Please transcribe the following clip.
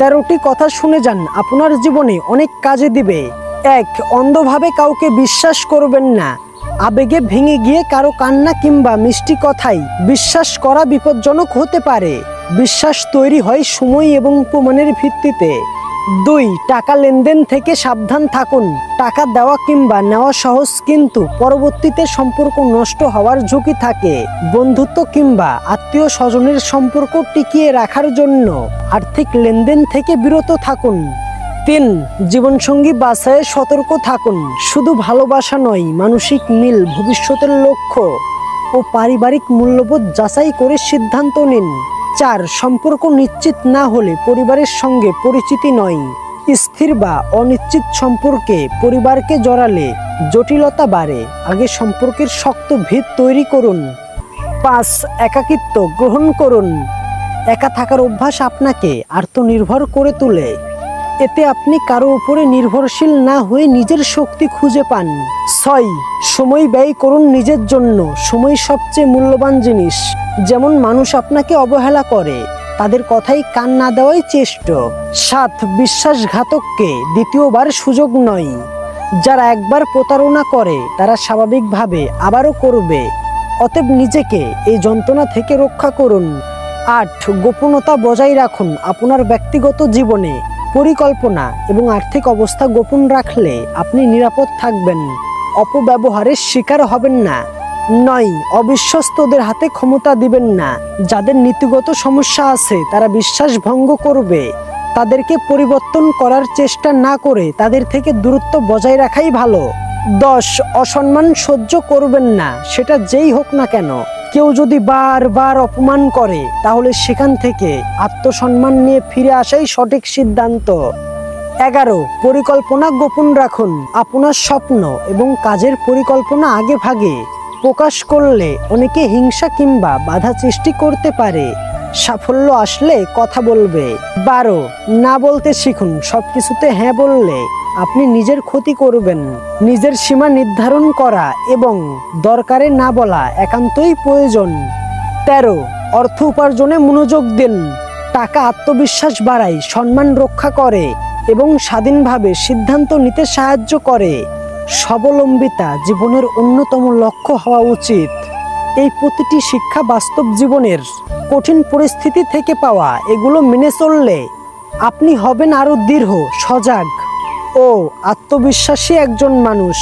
13টি কথা শুনে যান, আপনার জীবনে অনেক কাজে দিবে। 1. অন্ধভাবে কাউকে বিশ্বাস করবেন না। আবেগে ভেঙে গিয়ে কারো কান্না কিংবা মিষ্টি কথাই বিশ্বাস করা বিপজ্জনক হতে পারে। বিশ্বাস তৈরি হয় সময় এবং প্রমাণের ভিত্তিতে। 2. টাকা লেনদেন থেকে সাবধান থাকুন। টাকা দেওয়া কিংবা নেওয়া সহজ, কিন্তু পরবর্তীতে সম্পর্ক নষ্ট হওয়ার ঝুঁকি থাকে। বন্ধুত্ব কিংবা আত্মীয় স্বজনের সম্পর্ক টিকিয়ে রাখার জন্য আর্থিক লেনদেন থেকে বিরত থাকুন। 3. জীবনসঙ্গী বাছাইয়ে সতর্ক থাকুন। শুধু ভালোবাসা নয়, মানসিক মিল, ভবিষ্যতের লক্ষ্য ও পারিবারিক মূল্যবোধ যাচাই করে সিদ্ধান্ত নিন। 4. সম্পর্ক নিশ্চিত না হলে পরিবারের সঙ্গে পরিচিতি নয়। স্থির বা অনিশ্চিত সম্পর্কে পরিবারকে জড়ালে জটিলতা বাড়ে। আগে সম্পর্কের শক্ত ভিত তৈরি করুন। 5. একাকিত্ব গ্রহণ করুন। একা থাকার অভ্যাস আপনাকে আত্মনির্ভর করে তোলে। এতে আপনি কারো উপরে নির্ভরশীল না হয়ে নিজের শক্তি খুঁজে পান। 6. সময় ব্যয় করুন নিজের জন্য। সময় সবচেয়ে মূল্যবান জিনিস। যেমন মানুষ আপনাকে অবহেলা করে, তাদের কথাই কান না দেওয়াই শ্রেষ্ঠ। 7. বিশ্বাসঘাতককে দ্বিতীয়বার সুযোগ নয়। যারা একবার প্রতারণা করে তারা স্বাভাবিকভাবে আবারও করবে। অতএব নিজেকে এই যন্ত্রণা থেকে রক্ষা করুন। 8. গোপনতা বজায় রাখুন। আপনার ব্যক্তিগত জীবনে পরিকল্পনা এবং আর্থিক অবস্থা গোপন রাখলে আপনি নিরাপদ থাকবেন। অপব্যবহারের শিকার হবেন না। 9. অবিশ্বস্তদের হাতে ক্ষমতা দিবেন না। যাদের নীতিগত সমস্যা আছে তারা বিশ্বাস ভঙ্গ করবে। তাদেরকে পরিবর্তন করার চেষ্টা না করে তাদের থেকে দূরত্ব বজায় রাখাই ভালো। 10. অসম্মান সহ্য করবেন না, সেটা যেই হোক না কেন। কেউ যদি বারবার অপমান করে তাহলে সেখান থেকে আত্মসম্মান নিয়ে ফিরে আসাই সঠিক সিদ্ধান্ত। 11. পরিকল্পনা গোপন রাখুন। আপনার স্বপ্ন এবং কাজের পরিকল্পনা আগে ভাগে প্রকাশ করলে অনেকে হিংসা কিংবা বাধা সৃষ্টি করতে পারে। সাফল্য আসলে কথা বলবে। 12. না বলতে শিখুন। সবকিছুতে হ্যাঁ বললে আপনি নিজের ক্ষতি করবেন। নিজের সীমা নির্ধারণ করা এবং দরকারে না বলা একান্তই প্রয়োজন। 13. অর্থ উপার্জনে মনোযোগ দিন। টাকা আত্মবিশ্বাস বাড়ায়, সম্মান রক্ষা করে এবং স্বাধীনভাবে সিদ্ধান্ত নিতে সাহায্য করে। স্বাবলম্বিতা জীবনের অন্যতম লক্ষ্য হওয়া উচিত। এই প্রতিটি শিক্ষা বাস্তব জীবনের কঠিন পরিস্থিতি থেকে পাওয়া। এগুলো মেনে চললে আপনি হবেন আরও দৃঢ়, সজাগ ও আত্মবিশ্বাসী একজন মানুষ।